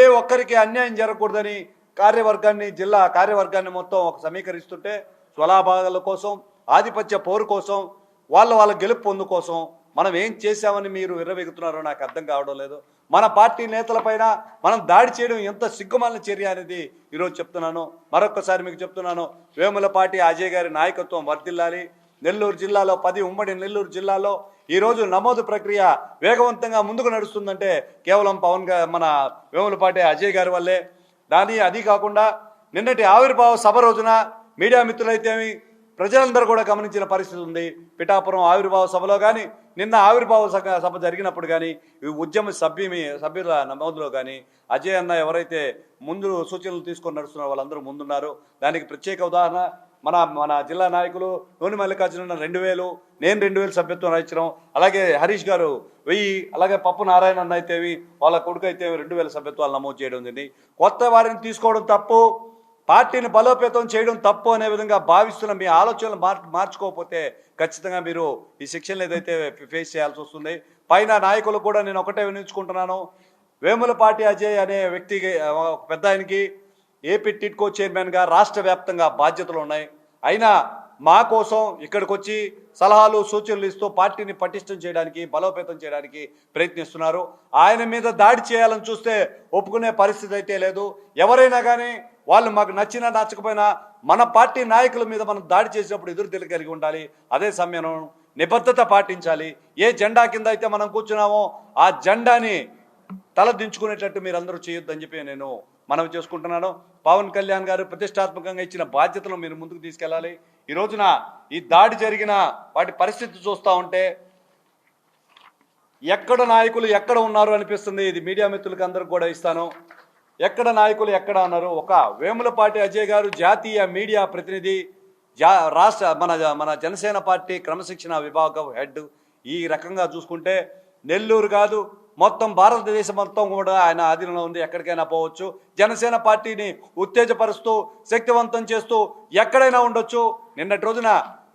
ఏ ఒక్కరికి అన్యాయం జరగకూడదని జిల్లా కార్యవర్గాన్ని మొత్తం ఒక సమీకరిస్తుంటే స్వలాభాల కోసం, ఆధిపత్య పోరు కోసం, వాళ్ళ గెలుపు పొందు కోసం మనం ఏం చేశామని మీరు విర్రవెగుతున్నారో నాకు అర్థం కావడం లేదు. మన పార్టీ నేతలపైన మనం దాడి చేయడం ఎంత సిగ్గుమాలిన చర్య అనేది ఈరోజు చెప్తున్నాను. మరొకసారి మీకు చెప్తున్నాను, వేములపాటి అజయ్ గారి నాయకత్వం వర్ధిల్లాలి. నెల్లూరు జిల్లాలో ఉమ్మడి నెల్లూరు జిల్లాలో ఈరోజు నమోదు ప్రక్రియ వేగవంతంగా ముందుకు నడుస్తుందంటే కేవలం మన వేములపాటి అజయ్ గారి వల్లే. అది కాకుండా నిన్నటి ఆవిర్భావ సభ రోజున మీడియా మిత్రులైతేమి ప్రజలందరూ కూడా గమనించిన పరిస్థితి ఉంది. పిఠాపురం ఆవిర్భావ సభలో కానీ, నిన్న ఆవిర్భావ సభ జరిగినప్పుడు కానీ, ఈ ఉద్యమ సభ్యుల నమోదులో కానీ అజయ్ అన్న ఎవరైతే ముందు సూచనలు తీసుకొని నడుస్తున్నారో వాళ్ళందరూ ముందున్నారు. దానికి ప్రత్యేక ఉదాహరణ మన జిల్లా నాయకులు నూనె మల్లికార్జున 2000, నేను 2000 సభ్యత్వం ఇచ్చడం, అలాగే హరీష్ గారు 1000, అలాగే పప్పు నారాయణ అన్న అయితేవి వాళ్ళ కొడుకు అయితే 2000 సభ్యత్వాలు నమోదు చేయడం జరిగింది. కొత్త వారిని తీసుకోవడం తప్పు, పార్టీని బలోపేతం చేయడం తప్పు అనే విధంగా భావిస్తున్న మీ ఆలోచనలు మార్చుకోకపోతే ఖచ్చితంగా మీరు ఈ శిక్షణలు ఏదైతే ఫేస్ చేయాల్సి వస్తుంది. పైన నాయకులు కూడా నేను ఒకటే వినియోగించుకుంటున్నాను, వేములపాటి అజయ్ అనే వ్యక్తికి పెద్ద ఆయనకి ఏపీ టిడ్కో చైర్మన్గా రాష్ట్ర వ్యాప్తంగా బాధ్యతలు ఉన్నాయి. అయినా మా కోసం ఇక్కడికి వచ్చి సలహాలు సూచనలు ఇస్తూ పార్టీని పటిష్టం చేయడానికి, బలోపేతం చేయడానికి ప్రయత్నిస్తున్నారు. ఆయన మీద దాడి చేయాలని చూస్తే ఒప్పుకునే పరిస్థితి అయితే లేదు. ఎవరైనా కానీ వాళ్ళు మాకు నచ్చినా నచ్చకపోయినా మన పార్టీ నాయకుల మీద మనం దాడి చేసినప్పుడు ఎదురు కలిగి ఉండాలి. అదే సమయంలో నిబద్ధత పాటించాలి. ఏ జెండా కింద అయితే మనం కూర్చున్నామో ఆ జెండాని తలదించుకునేటట్టు మీరందరూ చేయొద్దని చెప్పి నేను మనవి చేసుకుంటున్నాను. పవన్ కళ్యాణ్ గారు ప్రతిష్టాత్మకంగా ఇచ్చిన బాధ్యతలు మీరు ముందుకు తీసుకెళ్ళాలి. ఈ రోజున ఈ దాడి జరిగిన వాటి పరిస్థితి చూస్తూ ఉంటే ఎక్కడ నాయకులు ఎక్కడ ఉన్నారు అనిపిస్తుంది. ఇది మీడియా మిత్రులకు అందరికి కూడా ఇస్తాను. ఎక్కడ నాయకులు ఎక్కడ అన్నారు. ఒక వేములపాటి అజయ్ గారు జాతీయ మీడియా ప్రతినిధి, రాష్ట్ర మన జనసేన పార్టీ క్రమశిక్షణ విభాగం హెడ్. ఈ రకంగా చూసుకుంటే నెల్లూరు కాదు మొత్తం భారతదేశం మొత్తం కూడా ఆయన ఆధీనంలో ఉంది. ఎక్కడికైనా పోవచ్చు. జనసేన పార్టీని ఉత్తేజపరుస్తూ శక్తివంతం చేస్తూ ఎక్కడైనా ఉండొచ్చు. నిన్నటి రోజున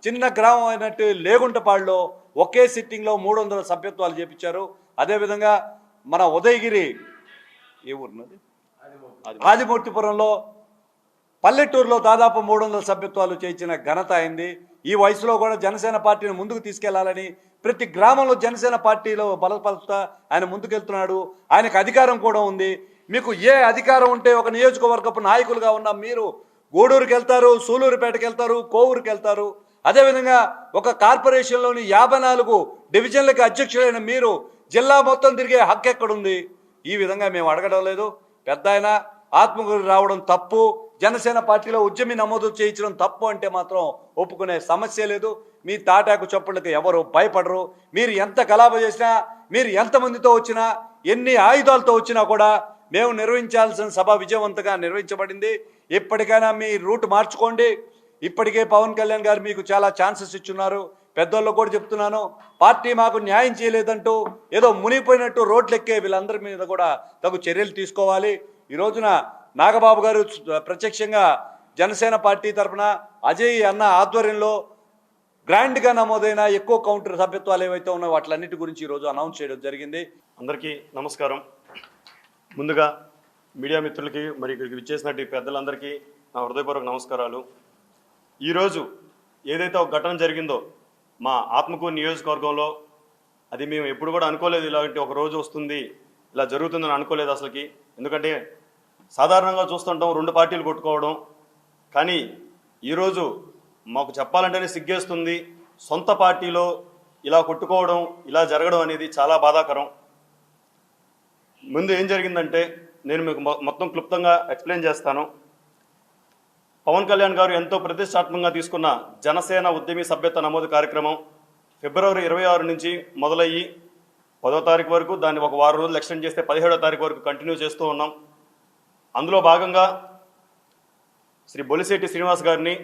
చిన్న గ్రామం అయినట్టు లేగుంటపాడులో ఒకే సిట్టింగ్లో 300 సభ్యత్వాలు చేపించారు. అదేవిధంగా మన ఉదయగిరి ఏ ఊరున్నది ఆదిమూర్తిపురంలో పల్లెటూరులో దాదాపు 300 సభ్యత్వాలు చేయించిన ఘనత అయింది. ఈ వయసులో కూడా జనసేన పార్టీని ముందుకు తీసుకెళ్లాలని ప్రతి గ్రామంలో జనసేన పార్టీలో బలపరుస్తా ఆయన ముందుకెళ్తున్నాడు. ఆయనకు అధికారం కూడా ఉంది. మీకు ఏ అధికారం ఉంటే ఒక నియోజకవర్గపు నాయకులుగా ఉన్న మీరు గూడూరుకి వెళ్తారు, సూలూరుపేటకి వెళ్తారు, కోవూరుకి వెళ్తారు. అదేవిధంగా ఒక కార్పొరేషన్లోని 54 డివిజన్లకి అధ్యక్షులైన మీరు జిల్లా మొత్తం తిరిగే హక్కు ఎక్కడుంది? ఈ విధంగా మేము అడగడం లేదు. పెద్ద ఆయన ఆత్మకూరు రావడం తప్పు. జనసేన పార్టీలో ఉద్యమి నమోదు చేయించడం తప్పు అంటే మాత్రం ఒప్పుకునే సమస్య లేదు. మీ తాటాకు చప్పుళ్ళకి ఎవరు భయపడరు. మీరు ఎంత గలాభ చేసినా, మీరు ఎంతమందితో వచ్చినా, ఎన్ని ఆయుధాలతో వచ్చినా కూడా మేము నిర్వహించాల్సిన సభ విజయవంతంగా నిర్వహించబడింది. ఇప్పటికైనా మీ రూట్ మార్చుకోండి. ఇప్పటికే పవన్ కళ్యాణ్ గారు మీకు చాలా ఛాన్సెస్ ఇచ్చున్నారు. పెద్దోళ్ళు కూడా చెప్తున్నాను, పార్టీ మాకు న్యాయం చేయలేదంటూ ఏదో మునిగిపోయినట్టు రోడ్లెక్కే వీళ్ళందరి మీద కూడా తగు చర్యలు తీసుకోవాలి. ఈ రోజున నాగబాబు గారు ప్రత్యక్షంగా జనసేన పార్టీ తరఫున అజయ్ అన్న ఆధ్వర్యంలో గ్రాండ్గా నమోదైన ఎక్కువ కౌంటర్ సభ్యత్వాలు ఏవైతే ఉన్నాయో వాటిలన్నిటి గురించి ఈరోజు అనౌన్స్ చేయడం జరిగింది. అందరికీ నమస్కారం. ముందుగా మీడియా మిత్రులకి మరి ఇక్కడికి విచ్చేసినట్టు పెద్దలందరికీ నా హృదయపూర్వక నమస్కారాలు. ఈరోజు ఏదైతే ఒక ఘటన జరిగిందో మా ఆత్మకూరు నియోజకవర్గంలో, అది మేము ఎప్పుడు కూడా అనుకోలేదు ఇలాంటి ఒక రోజు వస్తుంది, ఇలా జరుగుతుందని అనుకోలేదు అసలుకి. ఎందుకంటే సాధారణంగా చూస్తుంటాం 2 పార్టీలు కొట్టుకోవడం, కానీ ఈరోజు మాకు చెప్పాలంటేనే సిగ్గేస్తుంది. సొంత పార్టీలో ఇలా కొట్టుకోవడం, ఇలా జరగడం అనేది చాలా బాధాకరం. ముందు ఏం జరిగిందంటే నేను మీకు మొత్తం క్లుప్తంగా ఎక్స్ప్లెయిన్ చేస్తాను. పవన్ కళ్యాణ్ గారు ఎంతో ప్రతిష్టాత్మకంగా తీసుకున్న జనసేన ఉద్యమి సభ్యత్వ నమోదు కార్యక్రమం ఫిబ్రవరి 26 నుంచి మొదలయ్యి 10వ తారీఖు వరకు, దాన్ని ఒక వారం రోజులు ఎక్స్టెండ్ చేస్తే 17వ తారీఖు వరకు కంటిన్యూ చేస్తూ ఉన్నాం. అందులో భాగంగా శ్రీ బొలిశెట్టి శ్రీనివాస్ గారిని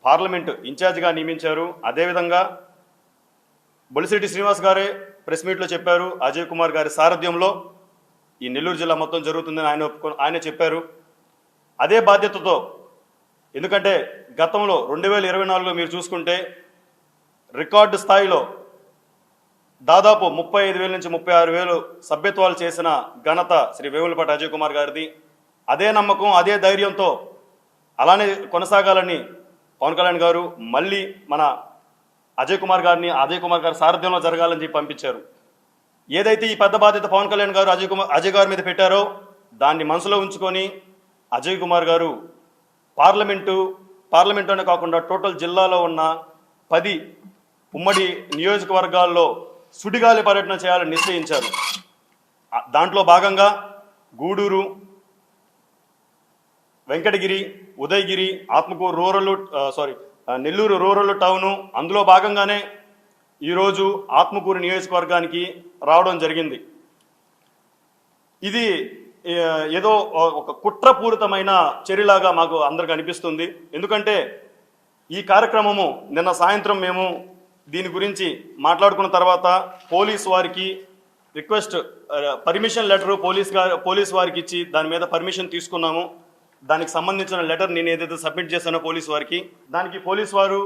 పార్లమెంటు ఇన్ఛార్జిగా నియమించారు. అదేవిధంగా బొలిశెట్టి శ్రీనివాస్ గారే ప్రెస్ మీట్లో చెప్పారు, అజయ్ కుమార్ గారి సారథ్యంలో ఈ నెల్లూరు జిల్లా మొత్తం జరుగుతుందని ఆయన చెప్పారు. అదే బాధ్యతతో, ఎందుకంటే గతంలో 2024లో మీరు చూసుకుంటే రికార్డు స్థాయిలో దాదాపు 35,000 నుంచి 36,000 సభ్యత్వాలు చేసిన ఘనత శ్రీ వేములపాటి అజయ్ కుమార్ గారిది. అదే నమ్మకం, అదే ధైర్యంతో అలానే కొనసాగాలని పవన్ కళ్యాణ్ గారు మళ్ళీ మన అజయ్ కుమార్ గారి సారథ్యంలో జరగాలని చెప్పి పంపించారు. ఏదైతే ఈ పెద్ద బాధ్యత పవన్ కళ్యాణ్ గారు అజయ్ గారి మీద పెట్టారో దాన్ని మనసులో ఉంచుకొని అజయ్ కుమార్ గారు పార్లమెంటునే కాకుండా టోటల్ జిల్లాలో ఉన్న 10 ఉమ్మడి నియోజకవర్గాల్లో సుడిగాలి పర్యటన చేయాలని నిశ్చయించారు. దాంట్లో భాగంగా గూడూరు, వెంకటగిరి, ఉదయగిరి, ఆత్మకూరు నెల్లూరు రూరల్ టౌను, అందులో భాగంగానే ఈరోజు ఆత్మకూరు నియోజకవర్గానికి రావడం జరిగింది. ఇది ఏదో ఒక కుట్రపూరితమైన చర్యలాగా మాకు అందరికి అనిపిస్తుంది. ఎందుకంటే ఈ కార్యక్రమము నిన్న సాయంత్రం మేము దీని గురించి మాట్లాడుకున్న తర్వాత పోలీస్ వారికి పర్మిషన్ లెటర్ పోలీస్ వారికి ఇచ్చి దాని మీద పర్మిషన్ తీసుకున్నాము. దానికి సంబంధించిన లెటర్ నేను ఏదైతే సబ్మిట్ చేశానో పోలీస్ వారికి, దానికి పోలీస్ వారు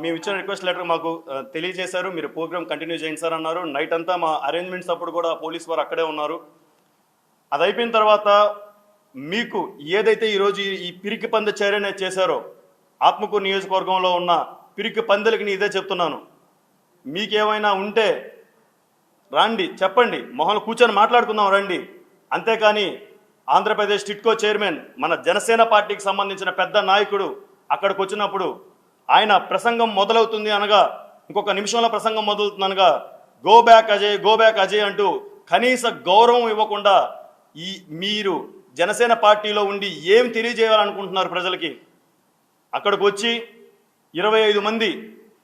మేము ఇచ్చిన రిక్వెస్ట్ లెటర్ మాకు తెలియజేశారు. మీరు ప్రోగ్రామ్ కంటిన్యూ చేయండి సార్ అన్నారు. నైట్ అంతా మా అరేంజ్మెంట్స్ అప్పుడు కూడా పోలీస్ వారు అక్కడే ఉన్నారు. అది అయిపోయిన తర్వాత మీకు ఏదైతే ఈరోజు ఈ పిరికి పందె చర్య చేశారో, ఆత్మకూరు నియోజకవర్గంలో ఉన్న పిరికి పందెలకి నేను ఇదే చెప్తున్నాను, మీకేమైనా ఉంటే రండి, చెప్పండి, మొహంలో కూర్చొని మాట్లాడుకుందాం రండి. అంతేకాని ఆంధ్రప్రదేశ్ టిట్కో చైర్మన్, మన జనసేన పార్టీకి సంబంధించిన పెద్ద నాయకుడు అక్కడికి వచ్చినప్పుడు ఆయన ప్రసంగం మొదలవుతుంది అనగా, ఇంకొక నిమిషంలో ప్రసంగం మొదలవుతుంది అనగా గో బ్యాక్ అజయ్ అంటూ కనీస గౌరవం ఇవ్వకుండా మీరు జనసేన పార్టీలో ఉండి ఏం తెలియజేయాలనుకుంటున్నారు ప్రజలకి? అక్కడికి వచ్చి 25 మంది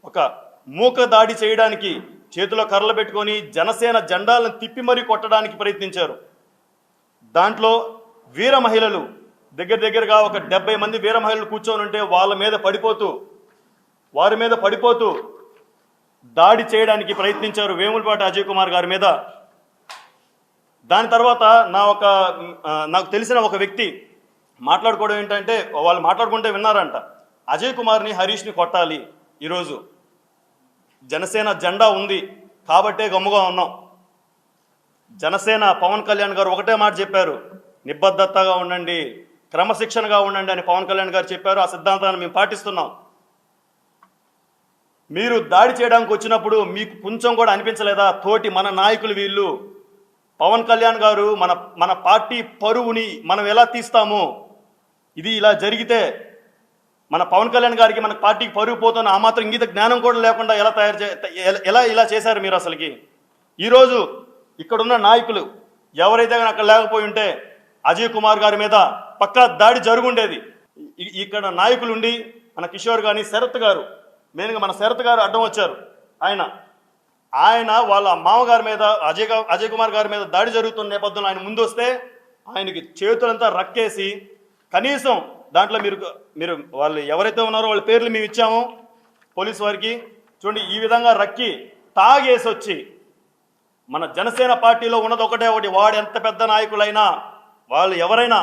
ఒక మూక దాడి చేయడానికి చేతిలో కర్రలు పెట్టుకొని జనసేన జెండాలను తిప్పి మరీ కొట్టడానికి ప్రయత్నించారు. దాంట్లో వీర మహిళలు దగ్గరగా ఒక 70 మంది వీర మహిళలు కూర్చొని ఉంటే వారి మీద పడిపోతూ దాడి చేయడానికి ప్రయత్నించారు వేములపాటి అజయ్ కుమార్ గారి మీద. దాని తర్వాత నాకు తెలిసిన ఒక వ్యక్తి మాట్లాడుకోవడం ఏంటంటే, వాళ్ళు మాట్లాడుకుంటే విన్నారంట, అజయ్ కుమార్ని హరీష్ని కొట్టాలి, ఈరోజు జనసేన జెండా ఉంది కాబట్టే గమ్ముగా ఉన్నాం. జనసేన పవన్ కళ్యాణ్ గారు ఒకటే మాట చెప్పారు, నిబద్ధతగా ఉండండి, క్రమశిక్షణగా ఉండండి అని పవన్ కళ్యాణ్ గారు చెప్పారు. ఆ సిద్ధాంతాన్ని మేము పాటిస్తున్నాం. మీరు దాడి చేయడానికి వచ్చినప్పుడు మీకు కొంచెం కూడా అనిపించలేదా, తోటి మన నాయకులు వీళ్ళు, పవన్ కళ్యాణ్ గారు మన పార్టీ పరువుని మనం ఎలా తీస్తాము, ఇది ఇలా జరిగితే మన పవన్ కళ్యాణ్ గారికి మన పార్టీకి పరువు పోతున్న ఆ మాత్రం ఇంగిత జ్ఞానం కూడా లేకుండా ఎలా ఇలా చేశారు మీరు అసలుకి? ఈరోజు ఇక్కడున్న నాయకులు ఎవరైతే అక్కడ లేకపోయి ఉంటే అజయ్ కుమార్ గారి మీద పక్కా దాడి జరుగుండేది. ఇక్కడ నాయకులుండి మన కిషోర్ కానీ శరత్ గారు, మెయిన్గా మన శరత్ గారు అడ్డం వచ్చారు. ఆయన వాళ్ళ మామగారి మీద అజయ్ కుమార్ గారి మీద దాడి జరుగుతున్న నేపథ్యంలో ఆయన ముందు వస్తే ఆయనకి చేతులంతా రక్కేసి, కనీసం దాంట్లో మీరు వాళ్ళు ఎవరైతే ఉన్నారో వాళ్ళ పేర్లు మేము ఇచ్చాము పోలీసు వారికి. చూడండి, ఈ విధంగా రక్కి తాగేసి వచ్చి, మన జనసేన పార్టీలో ఉన్నది ఒకటే ఒకటి, వాడు ఎంత పెద్ద నాయకులైనా వాళ్ళు ఎవరైనా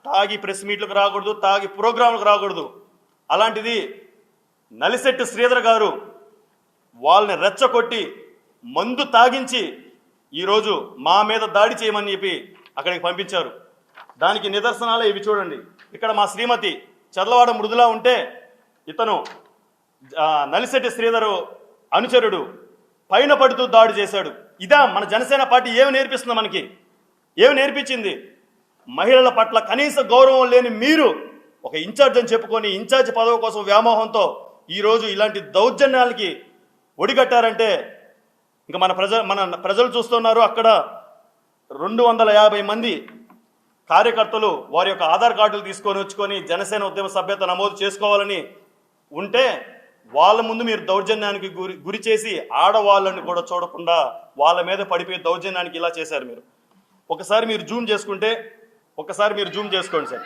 తాగి ప్రెస్ మీట్లకు రాకూడదు, తాగి ప్రోగ్రాంలకు రాకూడదు. అలాంటిది నలిశెట్టి శ్రీధర్ గారు వాళ్ళని రెచ్చగొట్టి మందు తాగించి ఈరోజు మా మీద దాడి చేయమని చెప్పి అక్కడికి పంపించారు. దానికి నిదర్శనాలే ఇవి చూడండి. ఇక్కడ మా శ్రీమతి చర్లవాడ మృదులా ఉంటే ఇతను నలిశెట్టి శ్రీధరు అనుచరుడు పైన పడుతూ దాడి చేశాడు. ఇదా మన జనసేన పార్టీ ఏమి నేర్పిస్తుంది? మనకి ఏమి నేర్పించింది? మహిళల పట్ల కనీస గౌరవం లేని మీరు ఒక ఇన్ఛార్జ్ అని చెప్పుకొని ఇన్ఛార్జ్ పదవి కోసం వ్యామోహంతో ఈరోజు ఇలాంటి దౌర్జన్యాలకి ఒడిగట్టారంటే ఇంకా మన ప్రజలు చూస్తున్నారు. అక్కడ 250 మంది కార్యకర్తలు వారి యొక్క ఆధార్ కార్డులు తీసుకొని వచ్చుకొని జనసేన ఉద్యమ సభ్యత నమోదు చేసుకోవాలని ఉంటే వాళ్ళ ముందు మీరు దౌర్జన్యానికి గురి చేసి ఆడవాళ్ళని కూడా చూడకుండా వాళ్ళ మీద పడిపోయి దౌర్జన్యానికి ఇలా చేశారు. మీరు ఒకసారి మీరు జూమ్ చేసుకోండి సార్.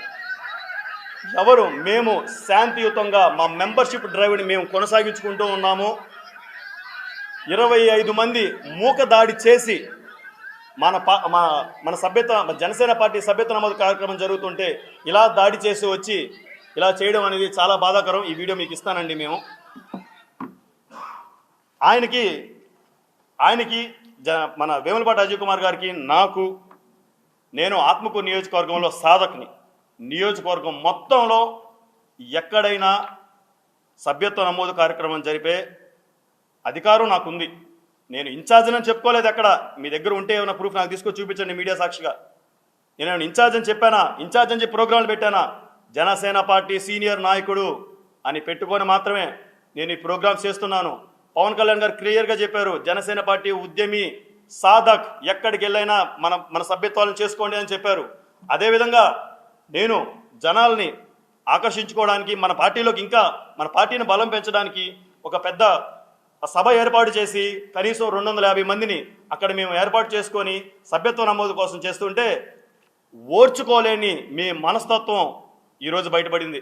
ఎవరు? మేము శాంతియుతంగా మా మెంబర్షిప్ డ్రైవ్ని మేము కొనసాగించుకుంటూ ఉన్నాము. 25 మంది మూక దాడి చేసి మన సభ్యత జనసేన పార్టీ సభ్యత నమోదు కార్యక్రమం జరుగుతుంటే ఇలా దాడి చేసి వచ్చి ఇలా చేయడం అనేది చాలా బాధాకరం. ఈ వీడియో మీకు ఇస్తానండి. మేము ఆయనకి మన వేములపాటి అజయ్ కుమార్ గారికి నేను ఆత్మకూరు నియోజకవర్గంలో సాధకుని. నియోజకవర్గం మొత్తంలో ఎక్కడైనా సభ్యత్వ నమోదు కార్యక్రమం జరిపే అధికారం నాకుంది. నేను ఇన్ఛార్జ్ అని చెప్పుకోలేదు. ఎక్కడ మీ దగ్గర ఉంటే ఏమైనా ప్రూఫ్ నాకు తీసుకొని చూపించండి మీడియా సాక్షిగా. నేను ఇన్ఛార్జ్ అని చెప్పానా? ఇన్ఛార్జ్ అని చెప్పి ప్రోగ్రాంలు పెట్టానా? జనసేన పార్టీ సీనియర్ నాయకుడు అని పెట్టుకొని మాత్రమే నేను ఈ ప్రోగ్రామ్స్ చేస్తున్నాను. పవన్ కళ్యాణ్ గారు క్లియర్గా చెప్పారు, జనసేన పార్టీ ఉద్యమి సాధక్ ఎక్కడికి వెళ్ళైనా మన సభ్యత్వాలను చేసుకోండి అని చెప్పారు. అదేవిధంగా నేను జనాల్ని ఆకర్షించుకోవడానికి మన పార్టీలోకి ఇంకా మన పార్టీని బలం పెంచడానికి ఒక పెద్ద సభ ఏర్పాటు చేసి కనీసం 250 మందిని అక్కడ మేము ఏర్పాటు చేసుకొని సభ్యత్వ నమోదు కోసం చేస్తుంటే ఓర్చుకోలేని మీ మనస్తత్వం ఈరోజు బయటపడింది.